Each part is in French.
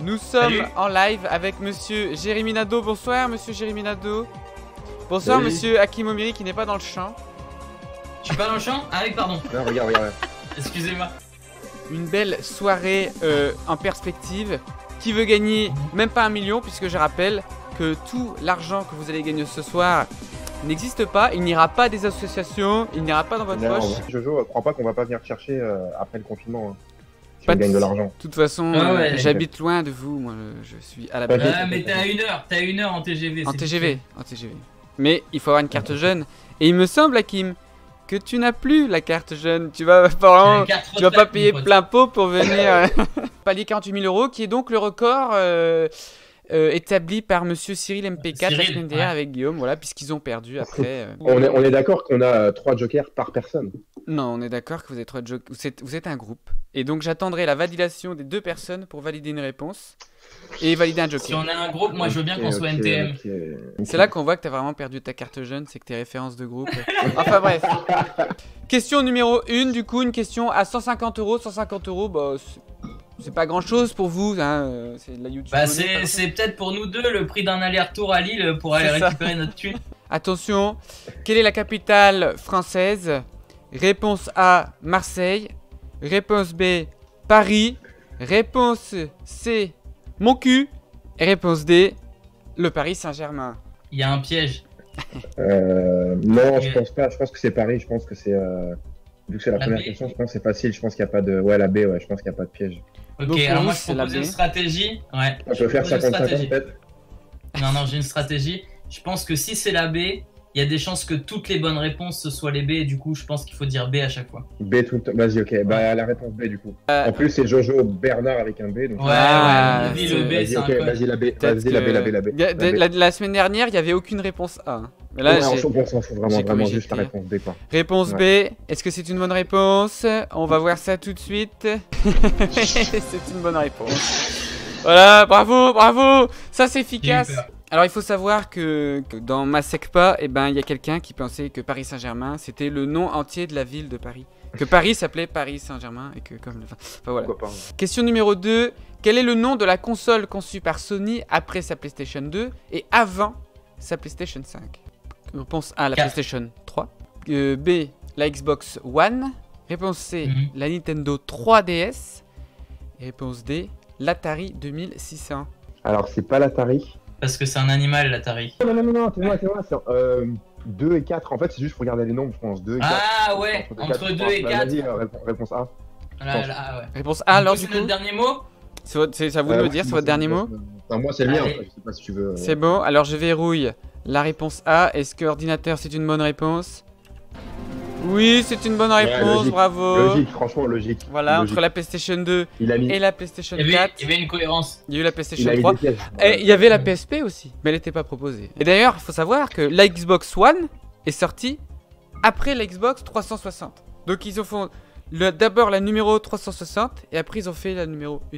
Nous sommes Salut. en live avec monsieur Jérémy Nadeau. Bonsoir monsieur Jérémy Nadeau. Bonsoir Salut. monsieur Hakim Omiri qui n'est pas dans le champ. Je suis pas dans le champ? Ah oui, pardon. Non, regarde. Excusez-moi. Une belle soirée en perspective. Qui veut gagner même pas 1 million, puisque je rappelle que tout l'argent que vous allez gagner ce soir n'existe pas. Il n'ira pas des associations, il n'ira pas dans votre Non, poche. Jojo, crois pas qu'on va pas venir te chercher après le confinement. Hein, si Pas on de gagne de soucis. l'argent. De toute façon, Ah ouais. j'habite loin de vous. Moi, je suis à la Ouais, base. Ah, mais t'es à 1 heure. T'es à 1 heure en TGV. En c'est TGV, en TGV. Mais il faut avoir une carte jeune. Et il me semble, Hakim, que tu n'as plus la carte jeune. Tu vas pas, une carte tu vas pas retraite, payer mon pote. plein pot pour venir. Palier 48 000 €, qui est donc le record établi par monsieur Cyril MP4 la Cyril, semaine dernière ouais. avec Guillaume. Voilà, puisqu'ils ont perdu après. On est d'accord qu'on a 3 jokers par personne. Non, on est d'accord que vous êtes, vous êtes un groupe. Et donc j'attendrai la validation des 2 personnes pour valider une réponse et valider un joker. Si on a un groupe, moi je veux bien qu'on soit NTM. C'est là qu'on voit que t'as vraiment perdu ta carte jeune, c'est que tes références de groupe. Enfin bref. Question numéro 1, du coup, une question à 150 €. 150 €, bah, c'est pas grand chose pour vous, hein. C'est de la YouTube. Bah, monnaie, c'est peut-être pour nous deux le prix d'un aller-retour à Lille pour aller C'est ça. récupérer notre thune. Attention, quelle est la capitale française? Réponse A, Marseille. Réponse B, Paris. Réponse C, mon cul. Et réponse D, le Paris Saint-Germain. Il y a un piège. Non, je pense pas. Je pense que c'est Paris. Je pense que c'est. Vu que c'est la La première B. question, je pense que c'est facile. Je pense qu'il n'y a pas de. Ouais, la B, ouais, je pense qu'il n'y a pas de piège. Ok, Donc, pour alors vous, moi je c'est la propose B. une stratégie. Ouais. On peut faire propose une 50-50 stratégie. peut-être. Non, j'ai une stratégie. Je pense que si c'est la B, il y a des chances que toutes les bonnes réponses ce soient les B. Et du coup, je pense qu'il faut dire B à chaque fois. B tout le temps. Vas-y, ok. Bah, la réponse B du coup. En plus, c'est Jojo Bernard avec un B. Donc... Ouais, Ah, ouais, c'est- le B, Vas-y, c'est un ok, code. vas-y, la B. Peut-être Vas-y, la B, la B, la B. Il y a- La B. la semaine dernière, il n'y avait aucune réponse A. Mais là, Ouais, j'ai... on s'en fout j'ai vraiment corrigé juste la le tir. réponse B quoi. Réponse B, est-ce que c'est une bonne réponse? On va voir ça tout de suite. C'est une bonne réponse. Voilà, bravo, bravo. Ça c'est efficace. J'ai eu peur. Alors il faut savoir que dans ma secpa, eh ben, il y a quelqu'un qui pensait que Paris Saint-Germain, c'était le nom entier de la ville de Paris. Que Paris s'appelait Paris Saint-Germain et que comme... Enfin voilà. Pourquoi pas. Question numéro 2. Quel est le nom de la console conçue par Sony après sa PlayStation 2 et avant sa PlayStation 5? Réponse A, la 4. PlayStation 3. B, la Xbox One. Réponse C, Mhm. la Nintendo 3DS. Et réponse D, l'Atari 2600. Alors, c'est pas l'Atari. Parce que c'est un animal, l'Atari. Non, c'est moi. 2 et 4. En fait, c'est juste pour regarder les nombres, je pense. 2 et 4. Ah ouais, entre 2 et 4. Vas-y, réponse A. Là, ouais. Réponse A, alors du C'est coup. notre dernier mot? C'est à vous de me dire, c'est votre dernier mot. Enfin, moi, c'est le mien. Allez. Après, je sais pas si tu veux. C'est bon, alors je verrouille la réponse A. Est-ce que ordinateur c'est une bonne réponse? Oui, c'est une bonne réponse, logique. bravo. Logique, franchement, logique. Voilà, Logique. entre la PlayStation 2 Il a mis. et la PlayStation Il 4, y avait une cohérence. il y a eu la Il PlayStation a mis 3. des pièges. Et il y avait la PSP aussi, mais elle n'était pas proposée. Et d'ailleurs, il faut savoir que la Xbox One est sortie après la Xbox 360. Donc ils ont fait d'abord la numéro 360 et après ils ont fait la numéro 1.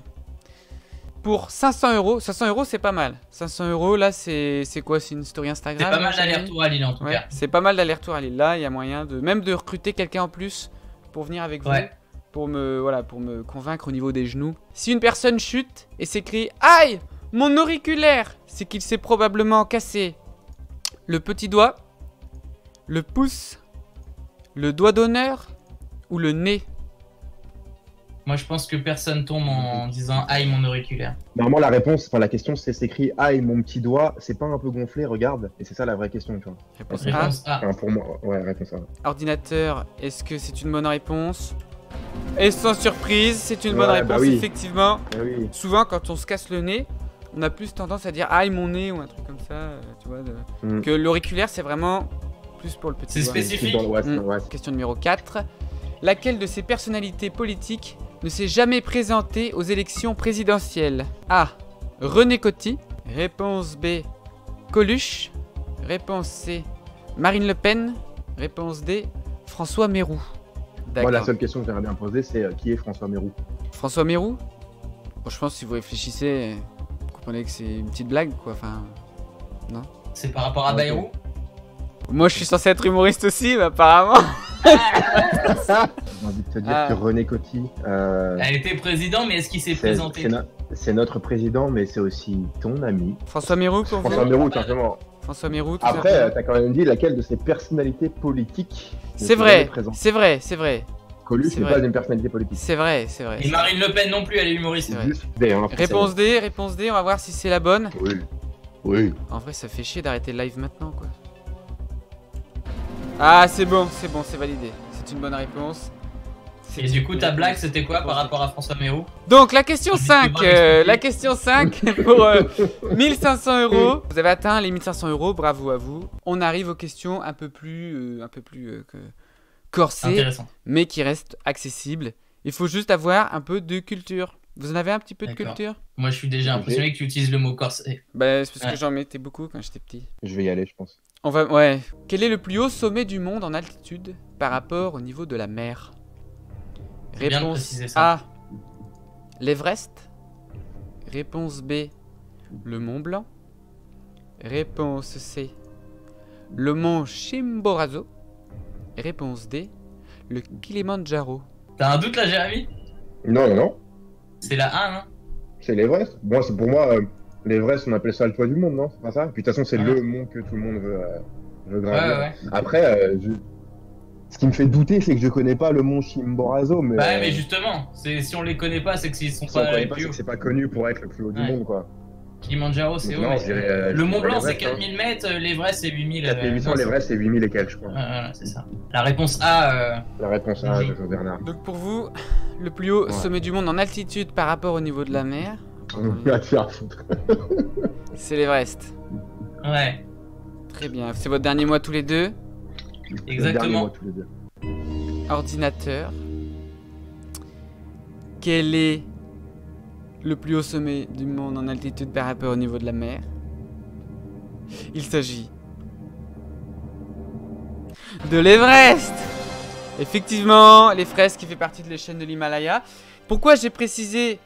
Pour 500 €, 500 € c'est pas mal. 500 € là c'est quoi? C'est une story C'est Instagram? pas mal Jérémy d'aller-retour à Lille en tout Ouais, cas. c'est pas mal d'aller-retour à Lille. Là, il y a moyen de même de recruter quelqu'un en plus pour venir avec vous. Ouais. Pour me convaincre au niveau des genoux. Si une personne chute et s'écrie aïe, mon auriculaire, c'est qu'il s'est probablement cassé le petit doigt, le pouce, le doigt d'honneur ou le nez. Moi je pense que personne tombe en disant aïe mon auriculaire. Normalement, la réponse, enfin, la question, c'est s'écrit aïe, mon petit doigt, c'est pas un peu gonflé, regarde. Et c'est ça la vraie question, tu vois. Réponse A. Réponse A. Enfin, pour moi, ouais, réponse A. Ordinateur, est-ce que c'est une bonne réponse? Et sans surprise, c'est une Ouais, bonne bah réponse, oui. effectivement. Ah oui. Souvent, quand on se casse le nez, on a plus tendance à dire aïe mon nez ou un truc comme ça, tu vois. Mm. Que l'auriculaire, c'est vraiment plus pour le petit C'est doigt. spécifique. Dans l'ouest, Mm. dans l'ouest. Question numéro 4. Laquelle de ces personnalités politiques ne s'est jamais présentée aux élections présidentielles? A. René Coty. Réponse B. Coluche. Réponse C. Marine Le Pen. Réponse D. François Mérou. Moi, la D'accord. seule question que j'aimerais bien poser, c'est qui est François Mérou? François Mérou? Bon, je pense que si vous réfléchissez, vous comprenez que c'est une petite blague, quoi. Enfin, C'est par rapport à Ok. Bayrou. moi, je suis censé être humoriste aussi, mais apparemment. J'ai envie de te dire Ah. que René Coty, Elle était président, mais est-ce qu'il s'est présenté? c'est notre président, mais c'est aussi ton ami. François Mérou pour François vous. Bayrou, tout simplement. François Mérou, tout Après, simplement. t'as quand même dit laquelle de ces personnalités politiques ne C'est s'est vrai, jamais présente. c'est vrai, c'est vrai, Coluche c'est n'est vrai. pas une personnalité politique. c'est vrai, c'est vrai. Et Marine Le Pen non plus, elle est humoriste. C'est vrai. Juste des, hein, Réponse D, on va voir si c'est la bonne. Oui. Oui. En vrai, ça fait chier d'arrêter le live maintenant, quoi. Ah, c'est bon, c'est validé. C'est une bonne réponse. C'est Et du coup, une ta blague, réponse. c'était quoi par rapport à François Mérou? Donc, la question Je sais 5, pas m'expliquer. la question 5 pour 1500 euros. Vous avez atteint les 1500 euros, bravo à vous. On arrive aux questions un peu plus corsées, Intéressant. mais qui restent accessibles. Il faut juste avoir un peu de culture. Vous en avez un petit peu de D'accord. culture? Moi, je suis déjà impressionné que tu utilises le mot corset. Bah, c'est parce Ouais. que j'en mettais beaucoup quand j'étais petit. Je vais y aller, je pense. Ouais. Quel est le plus haut sommet du monde en altitude par rapport au niveau de la mer? C'est bien de Réponse préciser ça. A, l'Everest. Réponse B, le Mont Blanc. Réponse C, le mont Chimborazo. Réponse D, le Kilimandjaro. T'as un doute là, Jérémy? Non, non, non. C'est la A, non? C'est l'Everest. Bon, c'est pour moi, l'Everest, on appelle ça le toit du monde, non? C'est pas ça? Puis de toute façon, c'est Ouais. le mont que tout le monde veut Ouais, gravir. ouais. Après, ce qui me fait douter, c'est que je connais pas le mont Chimborazo, mais. Bah, ouais, mais justement, si on les connaît pas, c'est que s'ils sont si on pas connaît les pas, plus c'est hauts. que c'est pas connu pour être le plus haut du Ouais. monde, quoi. Kilimanjaro, c'est Donc haut. non, mais- je dirais, Le Mont Blanc, c'est l'Everest, hein. 4000 mètres, l'Everest, c'est 8000. 4800, l'Everest, c'est 8000 et quelques, je crois. Voilà, c'est ça. La réponse A, La réponse A Oui. de Joe Bernard. Donc pour vous, le plus haut Ouais. sommet du monde en altitude par rapport au niveau de la mer, On va te faire foutre. c'est l'Everest. ouais, Très bien. C'est votre dernier mois tous les deux. Le dernier exactement. mois, tous les deux. Ordinateur. Quel est le plus haut sommet du monde en altitude par rapport au niveau de la mer? Il s'agit de l'Everest. Effectivement, l'Everest qui fait partie de l'échelle de l'Himalaya. Pourquoi j'ai précisé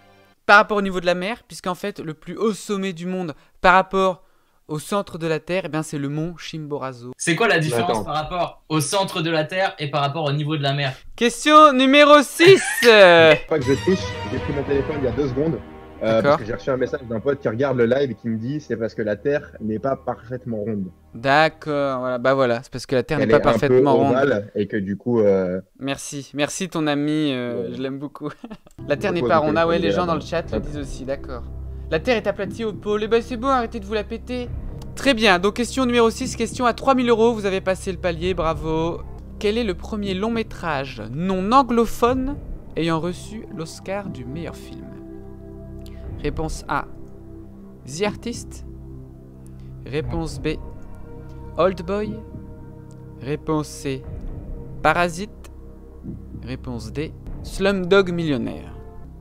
par rapport au niveau de la mer? Puisqu'en fait, le plus haut sommet du monde par rapport au centre de la Terre, eh bien, c'est le mont Chimborazo. C'est quoi la différence Attends. par rapport au centre de la Terre et par rapport au niveau de la mer? Question numéro 6. Pas que je triche, j'ai pris mon téléphone il y a 2 secondes. D'accord. Parce que j'ai reçu un message d'un pote qui regarde le live et qui me dit c'est parce que la Terre n'est pas parfaitement ronde. D'accord, voilà, bah voilà, c'est parce que la Terre n'est Elle pas est un parfaitement peu ronde. ovale et que du coup. Merci ton ami, Ouais. je l'aime beaucoup. La Terre n'est Repose pas le ronde, ah ouais, téléphone les gens dans le derrière. chat le disent aussi, d'accord. La Terre est aplatie au pôle, et bah c'est bon, arrêtez de vous la péter. Très bien, donc question numéro 6, question à 3000 euros, vous avez passé le palier, bravo. Quel est le premier long métrage non anglophone ayant reçu l'Oscar du meilleur film? Réponse A, The Artist. Réponse B, Old Boy. Réponse C, Parasite. Réponse D, Slumdog Millionnaire.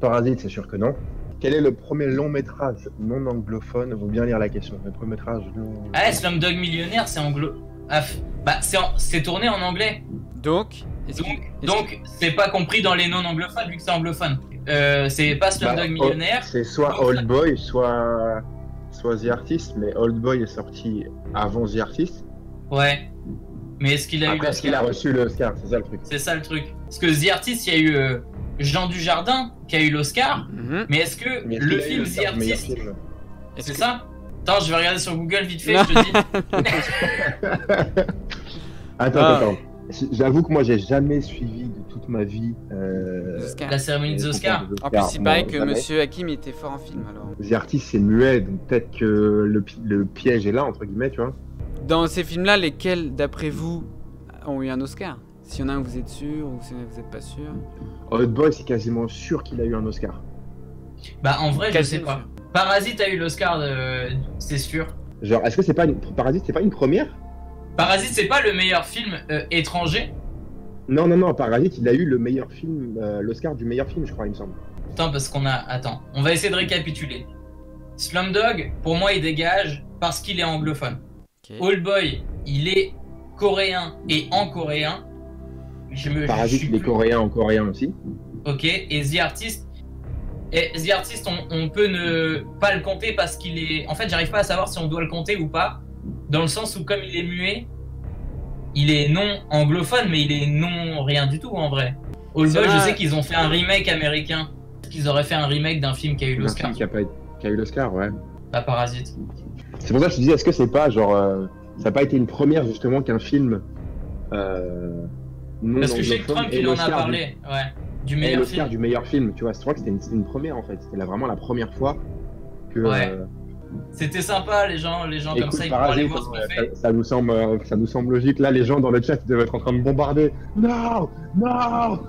Parasite, c'est sûr que non. Quel est le premier long métrage non anglophone? Faut bien lire la question. Le premier métrage non. Ah, Slumdog Millionnaire, c'est anglo. Ah, bah, c'est tourné en anglais. Donc, est-ce que- Donc, c'est pas compris dans les non anglophones vu que c'est anglophone. C'est pas Slumdog Bah, Millionnaire. C'est soit Old Boy, soit The Artist, mais Old Boy est sorti avant The Artist. Ouais. Mais est-ce qu'il a eu Après, est-ce qu'il a l'Oscar? reçu le Oscar? C'est ça le truc. C'est ça le truc. Parce que The Artist, il y a eu Jean Dujardin qui a eu l'Oscar. Mhm. Mais est-ce que Mais est-ce le qu'il a eu film The l'Oscar du meilleur Artist, film Est-ce c'est que- ça? Attends, je vais regarder sur Google vite fait, Non. je te dis. Attends, Ah. attends. J'avoue que moi, j'ai jamais suivi de toute ma vie. Les Oscars. La cérémonie des Oscars. En plus, il paraît Non, que jamais. Monsieur Hakim était fort en film alors. The Artist, c'est muet, donc peut-être que le piège est là, entre guillemets, tu vois. Dans ces films-là, lesquels, d'après vous, ont eu un Oscar? S'il y en a un, vous êtes sûr ou si vous n'êtes pas sûr? Old Boy, c'est quasiment sûr qu'il a eu un Oscar. Bah, en vrai, je sais Quasiment pas. sûr. Parasite a eu l'Oscar, c'est sûr. Genre, est-ce que c'est pas une... Parasite, c'est pas une première? Parasite, c'est pas le meilleur film étranger. Non, non, non, Parasite, il a eu le meilleur film, l'Oscar du meilleur film, je crois, il me semble. Attends, parce qu'on a. Attends, on va essayer de récapituler. Slumdog, pour moi, il dégage parce qu'il est anglophone. Ok. Old Boy, il est coréen et en coréen. je Parasite, suis il est plus- coréen en coréen aussi. Ok, et The Artist. Et The Artist, on peut ne pas le compter parce qu'il est. En fait, j'arrive pas à savoir si on doit le compter ou pas. Dans le sens où, comme il est non anglophone, mais il est non rien du tout en vrai. Old Boy, C'est je un- sais qu'ils ont fait un remake américain. Qu'ils auraient fait un remake d'un film qui a eu Un l'Oscar. film qui a eu l'Oscar, ouais. Pas Parasite. C'est pour ça que je te disais, est-ce que c'est pas genre. Ça n'a pas été une première justement qu'un film. Non Parce que je sais que anglophone Trump, ait il en a l'Oscar parlé. Ouais. Du ait meilleur l'Oscar film. du meilleur film, tu vois. Je crois que c'était une première en fait. C'était vraiment la première fois que. Ouais. C'était sympa, les gens comme écoute, ça, ils pourraient aller Parasite, voir ce qu'on fait. ça nous semble logique. Là, les gens dans le chat ils doivent être en train de bombarder. Non, non.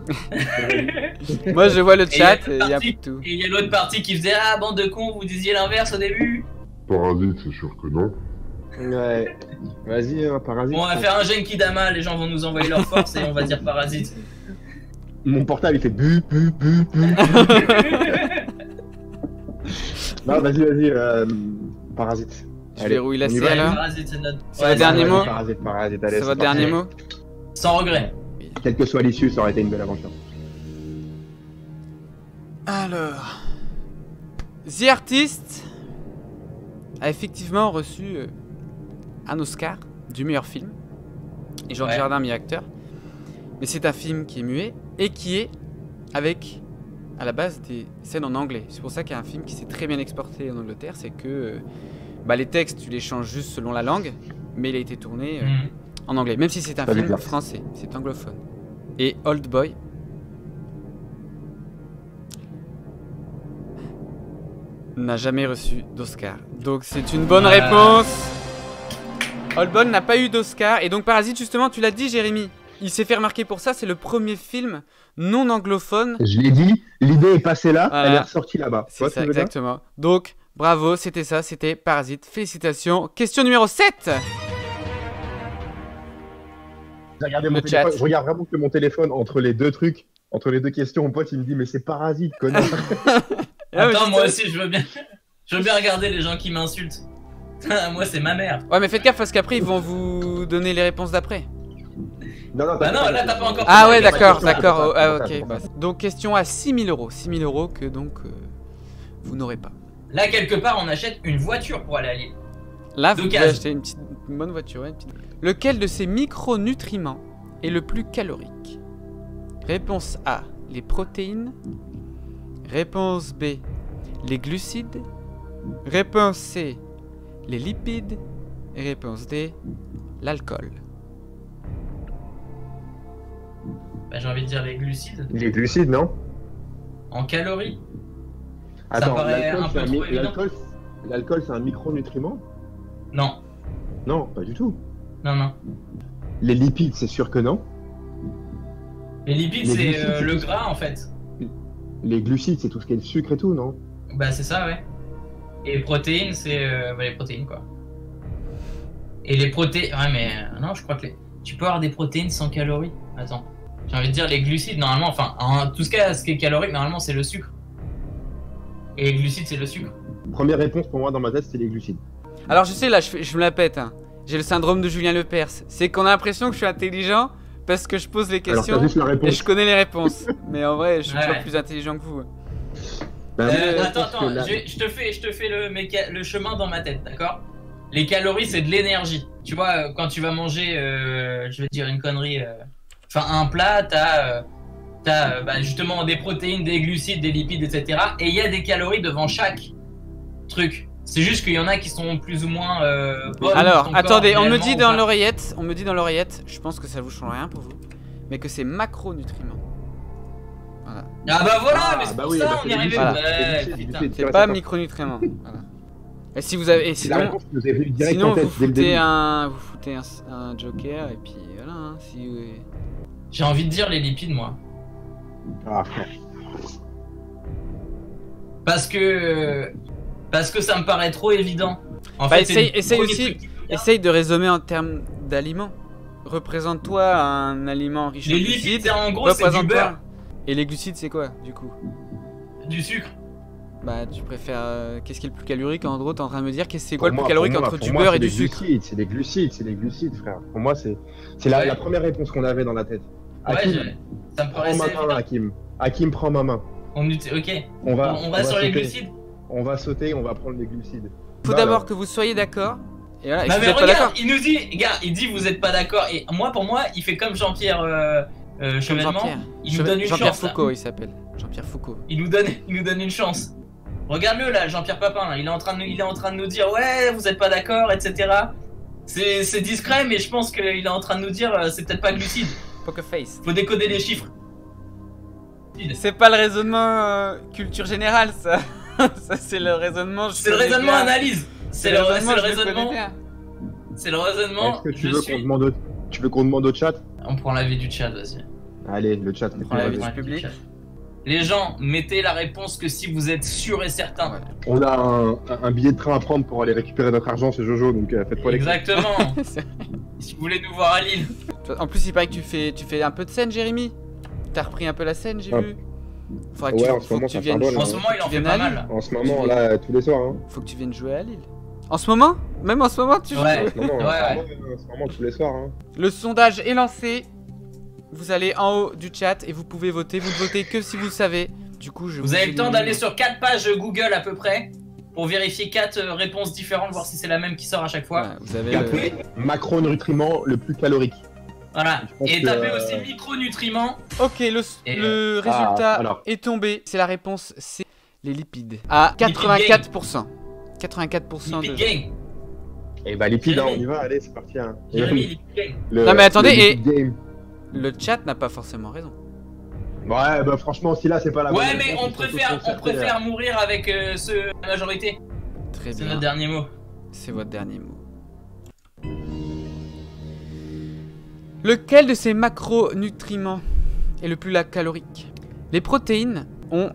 Moi, je vois le Et il y a chat une et il y a un peu partie- de tout. Et il y a l'autre partie qui faisait ah bande de cons, vous disiez l'inverse au début. Parasite, c'est sûr que non. Ouais. Vas-y, Parasite. Bon, on va faire un Genkidama, les gens vont nous envoyer leur force et on va dire Parasite. Mon portable il fait bu, bu, bu, bu. Non, vas-y, Parasite. Je Allez, verrouille la on y C, va. alors. Parasite, c'est notre. C'est votre dernier Vas-y, mot Parasite, allez. C'est votre parti. dernier mot Sans regret. Quelle que soit l'issue, ça aurait été une belle aventure. Alors, The Artist a effectivement reçu un Oscar du meilleur film. Et Jean Ouais. Dujardin, meilleur acteur. Mais c'est un film qui est muet et qui est avec, à la base, des scènes en anglais. C'est pour ça qu'il y a un film qui s'est très bien exporté en Angleterre. C'est que les textes, tu les changes juste selon la langue. Mais il a été tourné Mhm. en anglais. Même si c'est un Pas film bizarre. français, c'est anglophone. Et Old Boy n'a jamais reçu d'Oscar. Donc c'est une bonne réponse. Old Boy n'a pas eu d'Oscar. Et donc Parasite, justement, tu l'as dit, Jérémy. Il s'est fait remarquer pour ça. C'est le premier film non anglophone. Je l'ai dit, l'idée est passée là, Voilà. elle est ressortie là-bas. Tu C'est vois ce ça, que je veux dire exactement. Donc, bravo, c'était ça, c'était Parasite. Félicitations. Question numéro 7. J'ai regardé Le mon téléphone, chat. je regarde vraiment que mon téléphone entre les deux trucs, entre les deux questions. Mon pote il me dit mais c'est Parasite, connard. Ah, mais Attends, c'est moi ça. aussi, je veux bien regarder les gens qui m'insultent. Moi, c'est ma mère. Ouais, mais faites gaffe parce qu'après, ils vont vous donner les réponses d'après. Non, non, Bah non, là, t'as pas encore. Ah ouais, posé la d'accord, question. d'accord. c'est Ah, pour ça, ok. c'est pour bah, ça. donc, question à 6 000 euros. 6 000 euros que donc vous n'aurez pas. Là, quelque part, on achète une voiture pour aller à Lille. Là, vous pouvez D'occasion. acheter une bonne voiture. Ouais, une petite- Lequel de ces micronutriments est le plus calorique? Réponse A, les protéines. Réponse B, les glucides. Réponse C, les lipides. Et réponse D, l'alcool. Bah, j'ai envie de dire les glucides. Les glucides, non? En calories. Attends, paraît un peu trop évident. l'alcool c'est un micronutriment? Non, Non, pas du tout. non. Les lipides, c'est sûr que non. Les lipides, Les c'est glucides, c'est le tout. gras en fait. Les glucides, c'est tout ce qui est le sucre et tout, non? Bah, c'est ça, ouais. Et les protéines, c'est les protéines quoi. Et les protéines. Ouais, mais non, je crois que tu peux avoir des protéines sans calories. Attends. J'ai envie de dire les glucides, normalement, enfin, en tout cas, ce qui est calorique, normalement, c'est le sucre. Et les glucides, c'est le sucre. Première réponse pour moi dans ma tête, c'est les glucides. Alors je sais, là, je me la pète. Hein. J'ai le syndrome de Julien Lepers. C'est qu'on a l'impression que je suis intelligent parce que je pose les Alors questions t'as juste la et réponse. je connais les réponses. Mais en vrai, je suis Ouais. toujours plus intelligent que vous. Bah, moi, je Attends, pense que là- je te fais le chemin dans ma tête, d'accord? Les calories, c'est de l'énergie. Tu vois, quand tu vas manger, je vais te dire une connerie, enfin un plat, t'as bah, justement des protéines, des glucides, des lipides, etc. Et il y a des calories devant chaque truc. C'est juste qu'il y en a qui sont plus ou moins bonnes pour Alors, ton attendez, corps, on me réellement, dit ou dans pas. l'oreillette, je pense que ça vous change rien pour vous, mais que c'est macronutriments. Voilà. Ah bah voilà, Ah, mais c'est bah pour oui, ça, bah, on c'est y les arrivait. glucides, Ouais, c'est les glucides, putain. glucides. C'est Ouais, pas c'est micronutriments. Voilà. Et si vous avez, et C'est la réponse qui nous est venue direct sinon en tête vous dès le foutez début. un joker et puis voilà. Hein, si J'ai envie de dire les lipides, moi. Ah, frère. Parce que ça me paraît trop évident. En Bah, fait, c'est le essaye premier aussi- truc qui me vient. essaye de résumer en termes d'aliments. Représente-toi un aliment riche en Les lipides, glucides. c'est en gros, c'est du Représente-toi- beurre, Et les glucides, c'est quoi du coup? du sucre. Bah, tu préfères. Qu'est-ce qui est le plus calorique? En gros, t'es en train de me dire qu'est-ce c'est quoi Pour le plus moi- calorique pour moi- entre pour du moi, beurre c'est et du des sucre? glucides, c'est des glucides, frère. Pour moi, c'est Ouais. la première réponse qu'on avait dans la tête. Ouais, Hakim, ça me prends paraissait ma main, évident. Hakim. Hakim, prends ma main. Ok, On va sur les sauter. glucides. On va sauter, on va prendre les glucides. Faut Bah, d'abord alors. que vous soyez d'accord. Et voilà, et Bah si vous mais êtes pas d'accord. regarde, il nous dit, gars, il dit vous êtes pas d'accord. Et moi, pour moi, il fait comme Jean-Pierre chevènement, Jean-Pierre. il nous donne une Jean-Pierre chance. Là. Foucault, il s'appelle. Jean-Pierre Foucault. Il nous donne une chance. Regarde-le là, Jean-Pierre Papin, là. Il est en train de nous dire ouais, vous êtes pas d'accord, etc. C'est discret, mais je pense qu'il est en train de nous dire c'est peut-être pas lucide. Poker face. Faut décoder les chiffres. C'est pas le raisonnement culture générale, ça. Ça, c'est le raisonnement. C'est le raisonnement analyse. C'est le raisonnement. bien. C'est le raisonnement. Est-ce que tu veux qu'on demande au chat? On prend l'avis du chat, vas-y. Allez, le chat. prend l'avis On prend du public. chat. Les gens, mettez la réponse que si vous êtes sûr et certain. Ouais. On a un billet de train à prendre pour aller récupérer notre argent chez Jojo, donc faites pas les. Exactement. C'est- Si vous voulez nous voir à Lille. En plus, il paraît que tu fais un peu de scène, Jérémy. T'as repris un peu la scène, j'ai Ah. vu. Faudra que Ouais, tu, en ce faut moment, que tu ça viennes charbonne, En hein. ce moment, il en Tu fait viens pas à mal. Lille. En ce moment, là, tous les soirs. Hein. Faut que tu viennes jouer à Lille. En ce moment? Même en ce moment, tu joues? Ouais. En ce moment, Ouais. en ce moment, tous les soirs. Hein. Le sondage est lancé. Vous allez en haut du chat et vous pouvez voter. Vous ne votez que si vous le savez. Du coup, je Vous avez le temps élimine. d'aller sur 4 pages Google à peu près pour vérifier 4 réponses différentes, voir si c'est la même qui sort à chaque fois. Ouais, vous avez Et le- après, macronutriments le plus calorique. Voilà. Je pense Et que, tapez aussi micronutriments. Ok, Et, le résultat alors. est tombé. C'est la réponse C, les lipides. À 84%. 84% Lipid de... Gang. Et bah, lipide, hein, Jérémy. on y va, allez, c'est parti. Hein. Jérémy, Lipid Gang. Non, mais attendez, le Lipid Game. Le chat n'a pas forcément raison. Ouais, bah, franchement, si là, c'est pas la Ouais, bonne mais réponse, on ils sont préfère, tous on concertés, préfère mourir avec la majorité. Très C'est bien. notre dernier mot. C'est votre dernier mot. Lequel de ces macronutriments est le plus calorique? Les protéines ont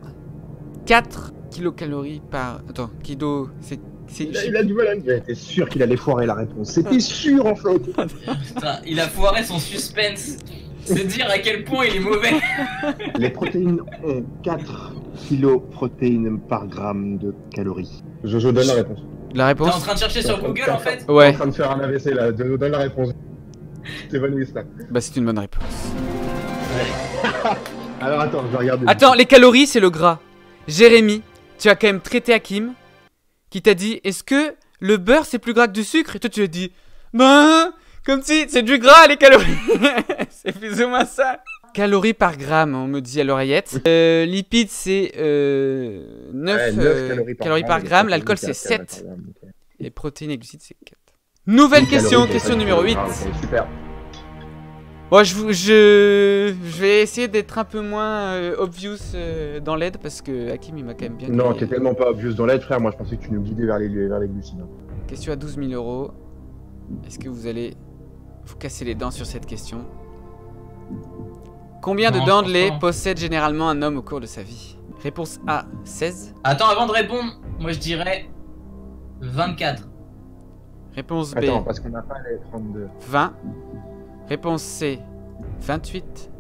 4 kilocalories par... Attends, kilo... C'est... Il a du mal à le dire. J'étais sûr qu'il allait foirer la réponse. C'était sûr, en fait. Putain, il a foiré son suspense. C'est dire à quel point il est mauvais. Les protéines ont 4 kiloprotéines par gramme de calories. Je donne la réponse. La T'es en réponse? train de chercher sur Google en fait? T'es Ouais, en train de faire un AVC là. Je donne la réponse. T'évanouis là. bah c'est une bonne réponse. Alors attends, je vais regarder. Attends, les calories, c'est le gras. Jérémy, tu as quand même traité Hakim, qui t'a dit, est-ce que le beurre, c'est plus gras que du sucre? Et toi, tu as dit, ben, comme si c'est du gras, les calories. C'est plus ou moins ça. Calories par gramme, on me dit à l'oreillette. Lipides, c'est 9 calories par gramme. L'alcool, c'est 7. Les protéines et glucides, c'est 4. Nouvelle question, question numéro 8. Super. Bon, je vais essayer d'être un peu moins obvious dans l'aide parce que Hakim il m'a quand même bien Non, grillé. t'es tellement pas obvious dans l'aide, frère. Moi, je pensais que tu nous guidais vers les glucides. Question à 12 000 €. Est-ce que vous allez vous casser les dents sur cette question? Combien Non, de je dents de pense lait pas. possède généralement un homme au cours de sa vie? Réponse A, 16. Attends, avant de répondre, moi je dirais 24. Réponse B, Attends, parce qu'on n'a pas les 32. 20. Réponse C, 28.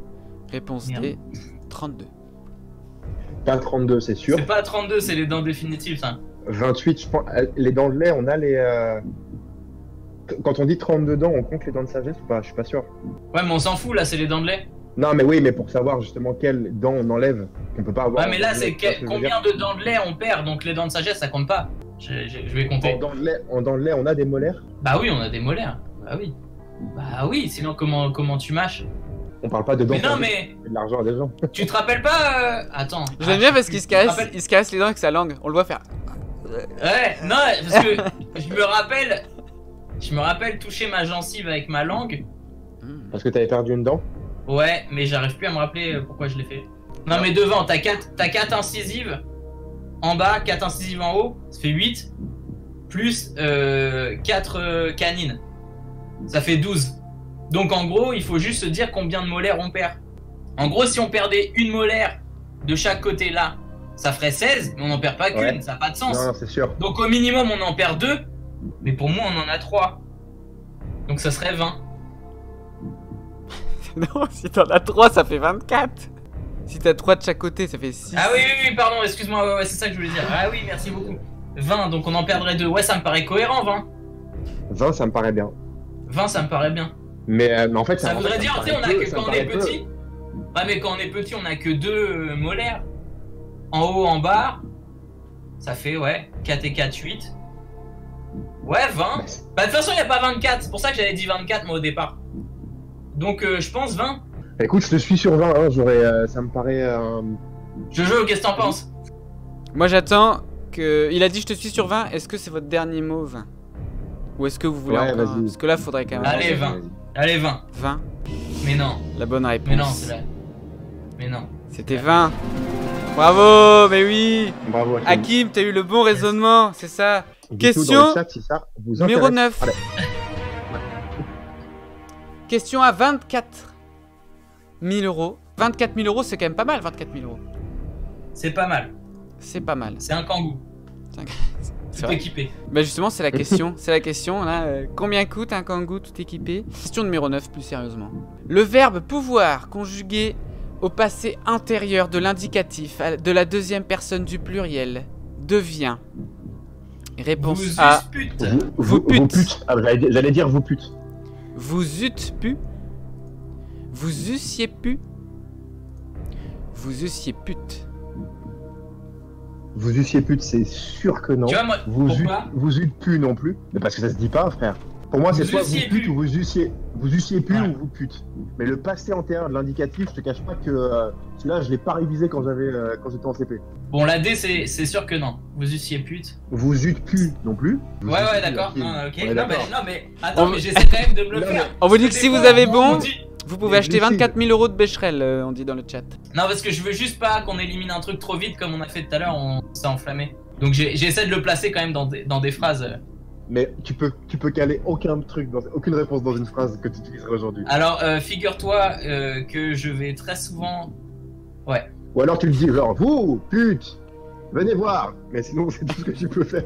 Réponse D, 32. Pas 32, c'est sûr. C'est pas 32, c'est les dents définitives ça. 28, je pense. Les dents de lait, on a les. Quand on dit 32 dents, on compte les dents de sagesse ou pas? Je suis pas sûr. Ouais, mais on s'en fout là, c'est les dents de lait. Non, mais oui, mais pour savoir justement quelles dents on enlève, qu'on peut pas avoir. Ouais, mais là en dents de c'est lait, tu vois ce que je veux dire. combien de dents de lait on perd, donc les dents de sagesse ça compte pas. Je vais compter. En dents de lait, on a des molaires. Bah oui, on a des molaires. Bah oui. Bah oui, sinon comment tu mâches? On parle pas de dents. Mais non, de mais de l'argent à des gens. tu te rappelles pas Attends. J'aime bien parce qu'il se caresse, rappelle- il se caresse les dents avec sa langue. On le voit faire. Ouais, non, parce que je me rappelle toucher ma gencive avec ma langue. Parce que t'avais perdu une dent. Ouais, mais j'arrive plus à me rappeler pourquoi je l'ai fait. Non, mais devant, t'as 4 incisives en bas, 4 incisives en haut, ça fait 8. Plus 4 canines. Ça fait 12. Donc en gros, il faut juste se dire combien de molaires on perd. En gros, si on perdait une molaire de chaque côté là, ça ferait 16, mais on n'en perd pas qu'une, Ouais. ça n'a pas de sens. Non, c'est sûr. Donc au minimum, on en perd 2, mais pour moi, on en a 3. Donc ça serait 20. Non, si t'en as 3, ça fait 24. Si t'as 3 de chaque côté, ça fait 6. Ah oui, pardon, excuse-moi, ouais, c'est ça que je voulais dire. Ah oui, merci beaucoup. 20, donc on en perdrait 2. Ouais, ça me paraît cohérent, 20. 20, ça me paraît bien. 20, ça me paraît bien. Mais en fait, Ça voudrait dire, tu sais, on a que quand on est peu. petit. Ouais, mais quand on est petit, on a que 2 molaires. En haut, en bas. Ça fait, ouais, 4 et 4, 8. Ouais, 20. Bah, de toute façon, il n'y a pas 24. C'est pour ça que j'avais dit 24, moi, au départ. Donc, je pense 20. Écoute, je te suis sur 20, hein, ça me paraît... Jojo, qu'est-ce que t'en penses? Moi j'attends que... Il a dit je te suis sur 20, est-ce que c'est votre dernier mot 20? Ou est-ce que vous voulez Ouais, encore... vas-y. Parce que là faudrait quand même... Allez, 20. Allez, 20. 20. Mais non. La bonne réponse. Mais non, c'est là. Mais non. C'était 20. Bravo, mais oui. Bravo, Hakim. Hakim, t'as eu le bon raisonnement, c'est ça. Dites-nous Question dans le chat si ça vous numéro intéresse. 9. Allez. Question à 24 000 euros. 24 000 euros, c'est quand même pas mal, 24 000 euros. C'est pas mal. C'est pas mal. C'est un kangou. C'est Tout vrai. équipé. Bah justement, c'est la question. C'est la question, là. Combien coûte un kangou tout équipé? Question numéro 9, plus sérieusement. Le verbe pouvoir, conjugué au passé antérieur de l'indicatif de la deuxième personne du pluriel, devient... Réponse Vous A. uspute. Vous pute. Ah, j'allais dire vous pute. Vous eûtes pu. Vous eussiez pu. Vous eussiez pute. Vous eussiez pute, c'est sûr que non. Tu vois, moi, pourquoi? Vous eûtes pu non plus. Mais parce que ça se dit pas, frère. Pour moi, c'est Vous soit vous eussiez pute pu. ou vous eussiez pu Ouais. ou vous pute. Mais le passé antérieur de l'indicatif, je te cache pas que celui-là, je l'ai pas révisé quand j'étais en CP. Bon, la D, c'est sûr que non. Vous eussiez pute. Vous eûtes pu non plus. Vous Ouais, eûtes ouais, pu, d'accord. Hakim. Non, ok. On est Non, d'accord. mais attends, On- mais j'essaie quand même de me le Non, faire. On vous dit que Parce si vous des fois, avez on bon, dit- vous pouvez Mais acheter lucide. 24 000 euros de Becherel, on dit dans le chat. Non, parce que je veux juste pas qu'on élimine un truc trop vite comme on a fait tout à l'heure, on s'est enflammé. Donc j'essaie de le placer quand même dans des phrases. Mais tu peux caler aucun truc, aucune réponse dans une phrase que tu utiliseras aujourd'hui. Alors, figure-toi que je vais très souvent... Ouais. Ou alors tu le dis genre, vous, pute, venez voir. Mais sinon, c'est tout ce que tu peux faire.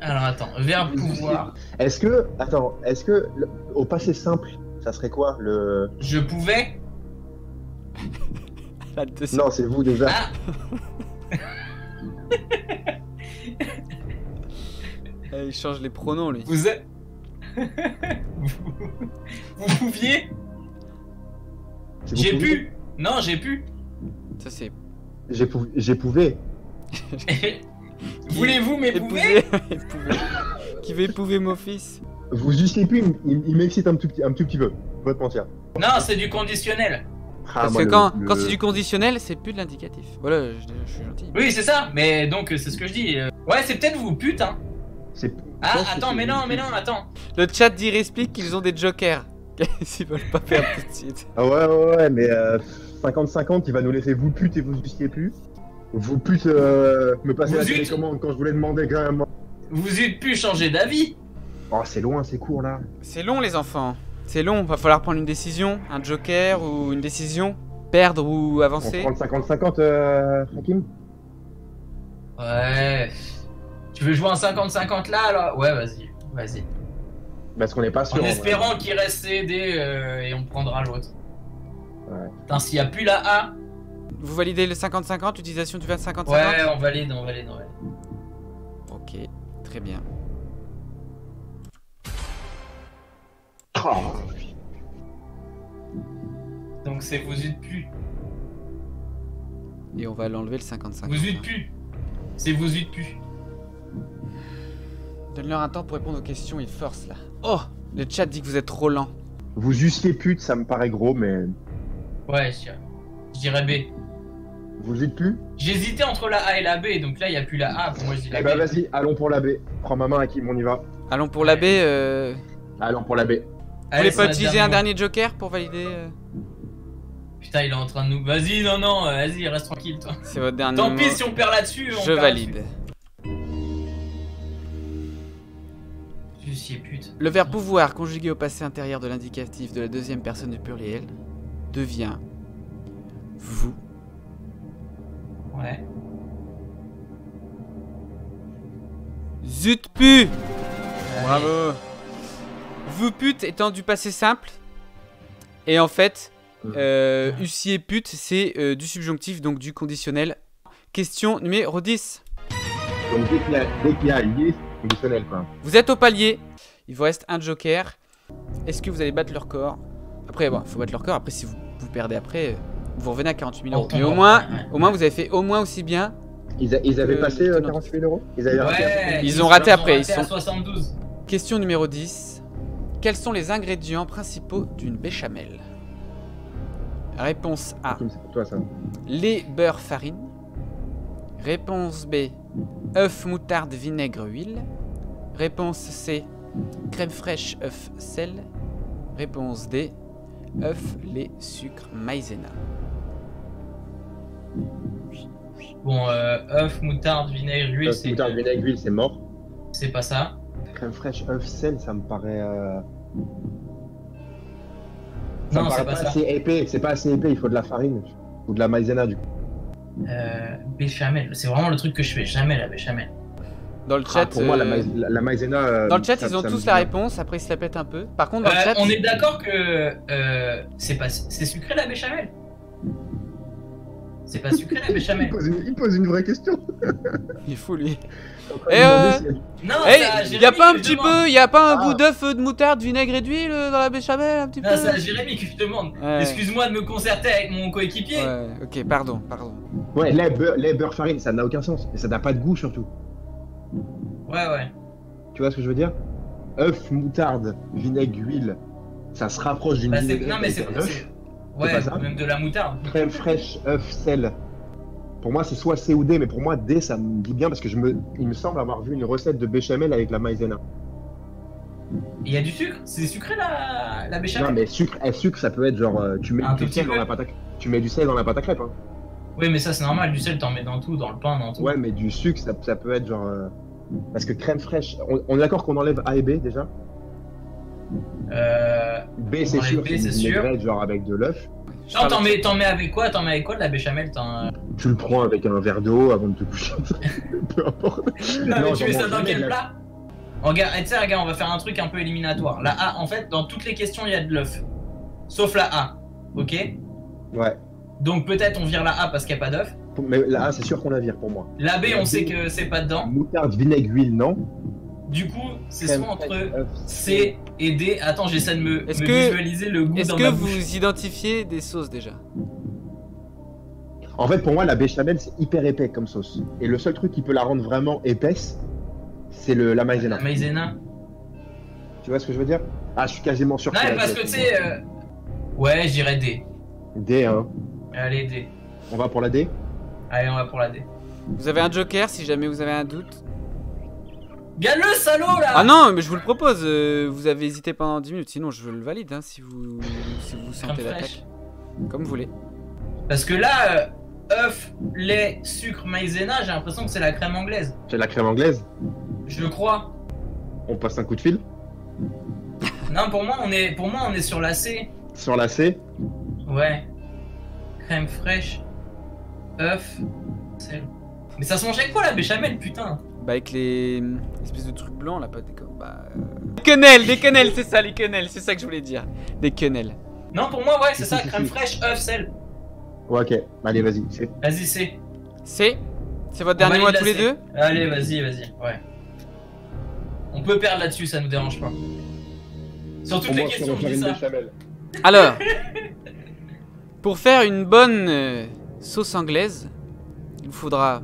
Alors, attends. Verbe pouvoir. Est-ce que au passé simple, ça serait quoi le... Je pouvais... La deuxième. Non, c'est vous déjà. Ah, Il change les pronoms, lui. vous êtes... vous pouviez... C'est vous J'ai pouvez pu... Non, j'ai pu. Ça, c'est... J'ai pouvé. Voulez-vous m'épouver? Épouser. Épouver. Qui veut épouver mon fils? Vous eussiez pu, il m'excite un tout petit peu. Faut pas te mentir. Non, c'est du conditionnel. Ah, Parce moi, que le- quand le- c'est du conditionnel, c'est plus de l'indicatif. Voilà, je suis gentil. Oui, c'est ça. Mais donc, c'est ce que je dis. Ouais, c'est peut-être vous, putain. c'est- Ah, je pense que attends, c'est mais vous. non, attends. Le chat dit explique qu'ils ont des jokers. S'ils veulent pas perdre tout de suite. Ah ouais, mais 50-50, il va nous laisser vous pute et vous eussiez pu. Vous pute me passer Vous la eûtes- télécommande quand je voulais demander carrément. Vous eûtes pu changer d'avis. Oh, c'est loin, c'est court là. C'est long, les enfants. C'est long. Va falloir prendre une décision, un joker ou une décision. Perdre ou On avancer. prend le 50-50, Hakim. Ouais. Tu veux jouer un 50-50 là, alors? Ouais, vas-y. Parce qu'on n'est pas sûr. En vrai. espérant qu'il reste CD et on prendra l'autre. Ouais. Putain, s'il y a plus la A. Vous validez le 50-50, utilisation du 50-50? Ouais, on valide. Ok, très bien. Oh. Donc c'est vous eûtes pu. Et on va l'enlever le 55. Vous eûtes pu. C'est vous eûtes pu. Donne-leur un temps pour répondre aux questions, ils forcent là. Oh, le chat dit que vous êtes trop lent. Vous eussiez pute, ça me paraît gros, mais. Ouais, je dirais B. Vous êtes plus. J'hésitais entre la A et la B, donc là il n'y a plus la A. Pour moi, je dis la Eh B. bah vas-y, allons pour la B. Prends ma main, Hakim, on y va. Allons pour la B. Allons pour la B. Vous voulez pas utiliser un dernier joker pour valider Putain, il est en train de nous. Vas-y, non, vas-y, reste tranquille, toi. C'est votre dernier Tant mot. pis si on perd là-dessus. on Je perd valide. là-dessus. Je suis pute. Le verbe pouvoir conjugué au passé intérieur de l'indicatif de la deuxième personne du pluriel devient vous. Ouais. Zut pu. Bravo. Vous pute étant du passé simple. Et en fait, eussiez pute, c'est du subjonctif, donc du conditionnel. Question numéro 10. Donc dès qu'il y a lié, c'est conditionnel quoi. Vous êtes au palier. Il vous reste un joker. Est-ce que vous allez battre le record? Après, bon, il faut battre le record. Après, si vous perdez après, vous revenez à 48 000 euros. Mais au moins, vous avez fait au moins aussi bien. Ils avaient Que passé le tenant. 48 000 euros. Ils avaient raté. Ouais. Ils ont raté après, ils à sont- 72. Question numéro 10. Quels sont les ingrédients principaux d'une béchamel? Réponse A. Kim, c'est pour toi ça. Lait, beurre, farine. Réponse B. Œuf, moutarde, vinaigre, huile. Réponse C. Crème fraîche, œuf, sel. Réponse D. œuf, lait, sucre, maïzena. Bon, œuf, moutarde, vinaigre, huile, Œuf, moutarde, vinaigre, huile, c'est mort. c'est pas ça. Crème fraîche, œuf, sel, ça me paraît. Non, me c'est paraît pas pas ça. assez épais. C'est pas assez épais. Il faut de la farine ou de la maïzena du coup. Béchamel, c'est vraiment le truc que je fais jamais, la béchamel. Dans le chat, Pour moi, la maïzena. dans le chat, ça- ils ont ça me tous dit la bien. réponse. Après, ils se la pètent un peu. Par contre, dans le chat, On est d'accord que c'est sucré la béchamel. C'est pas sucré la béchamel. Il pose une vraie question. il est fou lui. Il Eh, demandait s'il y a- Non, Eh, ça, y a Jérémy pas un que je petit demande. peu, y a pas un Ah. goût d'œuf, de moutarde, vinaigre et d'huile dans la béchamel, un petit peu. Non, c'est à Jérémy que je demande. Ouais. Excuse-moi de me concerter avec mon coéquipier. Ouais, ok, pardon. Ouais, lait, beurre, farine, ça n'a aucun sens. Et ça n'a pas de goût surtout. Ouais. Tu vois ce que je veux dire? œuf, moutarde, vinaigre, huile, ça se rapproche d'une Bah, vinaigrette non, mais avec c'est. un œuf. Ouais, pas ça même de la moutarde. Crème fraîche, œuf, sel. Pour moi, c'est soit C ou D, mais pour moi, D, ça me dit bien parce que il me semble avoir vu une recette de béchamel avec la maïzena. Il y a du sucre. C'est sucré la béchamel. Non, mais sucre, ça peut être genre, tu mets Un du tout sel petit dans peu. la pâte à tu mets du sel dans la pâte à crêpes. Hein. Oui, mais ça c'est normal. Du sel, t'en mets dans tout, dans le pain, dans tout. Ouais, mais du sucre, ça peut être genre. Parce que crème fraîche, on est d'accord qu'on enlève A et B déjà? B, c'est enlève sûr, B, c'est une c'est sûr. vinaigrette, genre avec de l'œuf. Non, t'en mets avec quoi? T'en mets avec quoi de la béchamel? Tu le prends avec un verre d'eau avant de te coucher. Peu importe. Non, mais Non, tu mets j'en ça mange dans jamais quel de la- plat? Regarde, tu sais, regarde, on va faire un truc un peu éliminatoire. La A, en fait, dans toutes les questions, il y a de l'œuf. Sauf la A. Ok? Ouais. Donc peut-être on vire la A parce qu'il n'y a pas d'œuf. Mais la A, c'est sûr qu'on la vire pour moi. La B, on sait que c'est pas dedans. Moutarde, vinaigre, huile, non. Du coup, c'est Crème soit entre fraîche, œuf, C et D. Attends, j'essaie de me Est-ce me que- visualiser le goût Est-ce dans que ma vous bouche. identifiez des sauces déjà? En fait, pour moi, la béchamel, c'est hyper épais comme sauce. Et le seul truc qui peut la rendre vraiment épaisse, c'est la maïzena. La maïzena. Tu vois ce que je veux dire? Ah, je suis quasiment sûr Non, que mais c'est parce que tu sais. Ouais, je dirais D. D, hein. Allez, D. On va pour la D? Allez, on va pour la D. Vous avez un joker si jamais vous avez un doute? Gagne le salaud là! Ah non, mais je vous le propose, vous avez hésité pendant 10 minutes, sinon je le valide hein, si vous sentez Crème l'attaque. fraîche. Comme vous voulez. Parce que là, œuf, lait, sucre, maïzena, j'ai l'impression que c'est la crème anglaise. C'est la crème anglaise? Je crois. On passe un coup de fil? Non, pour moi, on est sur la C. Sur la C? Ouais. Crème fraîche, œuf, sel. Mais ça se mange avec quoi la béchamel, putain? Bah avec les espèces de trucs blancs là, pas des des quenelles, c'est ça les quenelles, c'est ça que je voulais dire. Des quenelles. Non, pour moi, ouais, c'est ça, Si, si, crème si. fraîche, œuf, sel. Ouais, ok. Allez, vas-y. C'est... Vas-y, C. C'est votre On dernier mot à valide tous la les C. deux? Allez, vas-y, ouais. On peut perdre là-dessus, ça nous dérange pas. Sur toutes les questions, je dis ça. béchamel. Alors, pour faire une bonne sauce anglaise, il vous faudra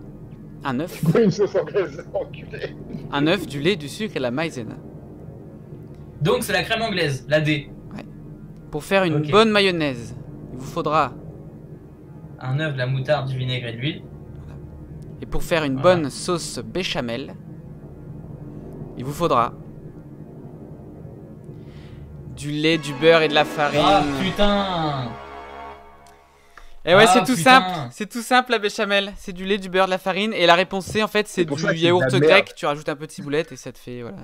un œuf, Quoi, une sauce anglaise? Enculé. un œuf, du lait, du sucre et la maïzena. Donc, c'est la crème anglaise, la D. Pour faire une Ok. bonne mayonnaise, il vous faudra, Un œuf, de la moutarde, du vinaigre et de l'huile. et pour faire une Voilà. bonne sauce béchamel, il vous faudra du lait, du beurre et de la farine. Ah putain! Et ouais, Ah, c'est tout putain. simple. C'est tout simple la béchamel. C'est du lait, du beurre, de la farine. Et la réponse C, en fait, c'est C'est pour du ça que c'est yaourt de la grec. merde. Tu rajoutes un peu de ciboulette et ça te fait voilà.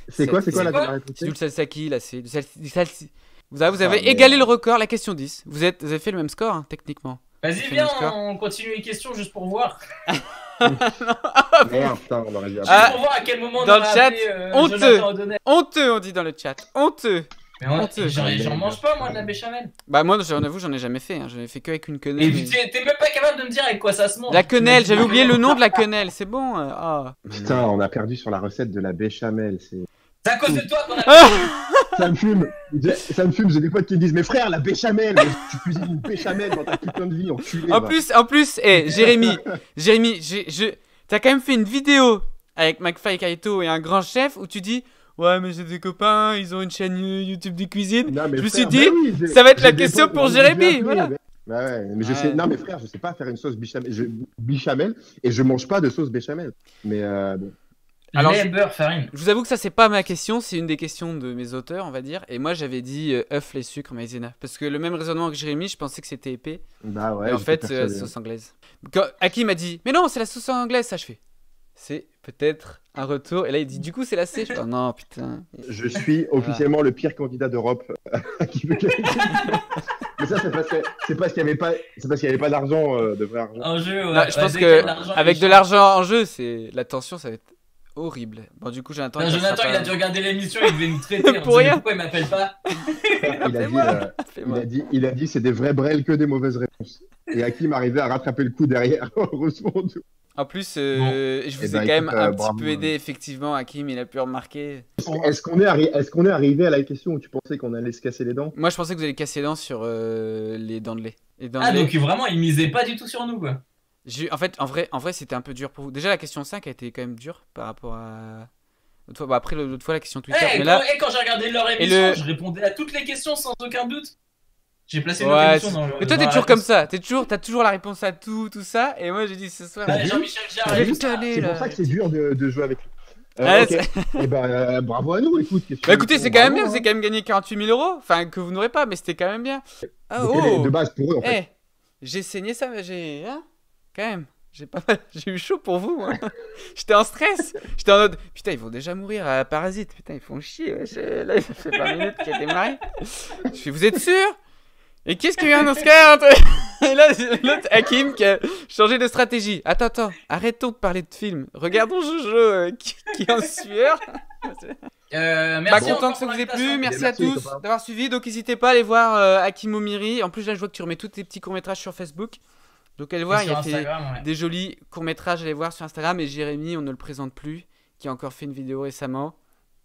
C'est quoi C'est la quoi dernière C'est du réponse? salsaki là. C'est du salsi. Vous avez Ah, merde. égalé le record, la question 10. Vous avez fait le même score, hein, techniquement. Vas-y, fait viens, le score. on continue les questions juste pour voir. Merde, putain, on aurait dû Juste Ah, pour voir à quel moment on dans le aurait chat, appelé, honteux. Jonathan O'Donnell. Honteux, on dit dans le chat. Honteux. Mais Honteux. j'en mange pas, moi, de la béchamel. Bah, moi, j'en avoue, j'en ai jamais fait. Hein. J'en ai fait que avec une Et quenelle. puis, t'es même pas capable de me dire avec quoi ça se mange. La quenelle, Tu m'as j'avais dit- oublié le nom de la quenelle. C'est bon. Ah. Putain, on a perdu sur la recette de la béchamel. C'est à cause de toi qu'on a. Ah. Ça me fume. J'ai des potes qui me disent, mais frère, la béchamel, mais tu cuisines une béchamel dans ta putain de vie, enculé. En va. plus, Jérémy, t'as quand même fait une vidéo avec McFly et Kaito et un grand chef où tu dis Ouais, mais j'ai des copains, ils ont une chaîne YouTube de cuisine. Non, mais Je me suis frère, dit, bah oui, ça va être la j'ai des question potes, pour on les a Jérémy. appelés, Voilà. Bah ouais, mais je Ouais. sais, non mais frère, je sais pas faire une sauce béchamel et je mange pas de sauce béchamel. Mais bon. Alors, lait, beurre, farine. Je vous avoue que ça, c'est pas ma question, c'est une des questions de mes auteurs, on va dire. Et moi, j'avais dit œuf, lait, sucre, maïzena. Parce que le même raisonnement que Jérémy, je pensais que c'était épais. Bah ouais. Et en j'étais fait, c'est la persuadé. sauce anglaise. Quand Hakim m'a dit, mais non, c'est la sauce anglaise, ça je fais. C'est peut-être un retour. Et là, il dit, du coup, c'est la C. Je fais, oh non, putain. Je suis officiellement le pire candidat d'Europe qui veut gagner. Mais ça, c'est parce qu'il y avait pas, c'est parce qu'il y avait pas d'argent, de vrai argent. En jeu, ouais. Non, je pense dès qu'il y a que de l'argent, avec il de change. l'argent en jeu, c'est la tension, ça va être horrible. Bon, du coup, Jonathan. Non, il Jonathan, passera il a pas- dû regarder l'émission, il devait nous traiter. Pour On disait, rien. pourquoi il m'appelle pas? Fais-moi. Il a dit, c'est des vrais brels que des mauvaises réponses. Et Hakim arrivait à rattraper le coup derrière. Heureusement. En plus, je vous Eh ai ben, quand même écoute, un bravo. petit peu aidé, effectivement. Hakim, il a pu remarquer. Est-ce qu'on est arrivé à la question où tu pensais qu'on allait se casser les dents? Moi, je pensais que vous alliez casser les dents sur les dents de lait. Les dents Ah, de lait. donc vraiment, il misait pas du tout sur nous, quoi. En fait, en vrai c'était un peu dur pour vous. Déjà, la question 5 a été quand même dure par rapport à. L'autre fois, bah, après, l'autre fois, la question Twitter. Eh, mais là, quand j'ai regardé leur émission, le- je répondais à toutes les questions sans aucun doute. J'ai placé une ouais. émission dans le. Mais toi, dans t'es la toujours comme réponse. ça. T'as toujours la réponse à tout ça. Et moi, j'ai dit ce soir. Ouais, Jean-Michel Je Jarre, vais il- tout aller, C'est là. pour ça que c'est dur de jouer avec lui. Ouais, Ok. Eh ben, bravo à nous, écoute. qu'est-ce que Bah écoutez, tu veux, c'est quand même bien. bravo, Vous avez quand même gagné 48 000 €. Enfin, que vous n'aurez pas, mais c'était quand même bien. Ah, Donc, elle est oh. de base pour eux, en Eh, fait. j'ai saigné ça, mais j'ai. Hein, quand même. J'ai eu chaud pour vous, moi. J'étais en stress. J'étais en mode. Putain, ils vont déjà mourir à Parasite. Putain, ils font chier. Ouais. Là, ça fait 20 minutes qu'il a démarré. Je fais, vous êtes sûr? Et qu'est-ce qu'il y a un Oscar? Et là, l'autre Hakim qui a changé de stratégie. Attends, arrêtons de parler de film. Regardons Jojo qui est en sueur. Bah, Merci content encore que ça pour vous ait plu. l'invitation. Merci à Merci, tous copains. d'avoir suivi. Donc, n'hésitez pas à aller voir Hakim Omiri. En plus, là, je vois que tu remets tous tes petits courts-métrages sur Facebook. Donc, allez voir, il Sur a fait Instagram, ouais. des jolis courts-métrages. Allez voir sur Instagram. Et Jérémy, on ne le présente plus, qui a encore fait une vidéo récemment,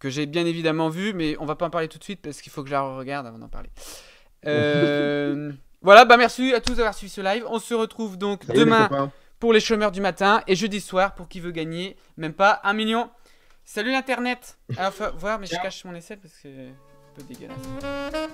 que j'ai bien évidemment vue, mais on va pas en parler tout de suite parce qu'il faut que je la regarde avant d'en parler. Voilà, bah merci à tous d'avoir suivi ce live. On se retrouve donc Salut, les demain copains. pour les chômeurs du matin et jeudi soir pour qui veut gagner même pas 1 million. Salut l'internet. Alors, faut voir, mais je Ciao. cache mon aisselle parce que c'est un peu dégueulasse.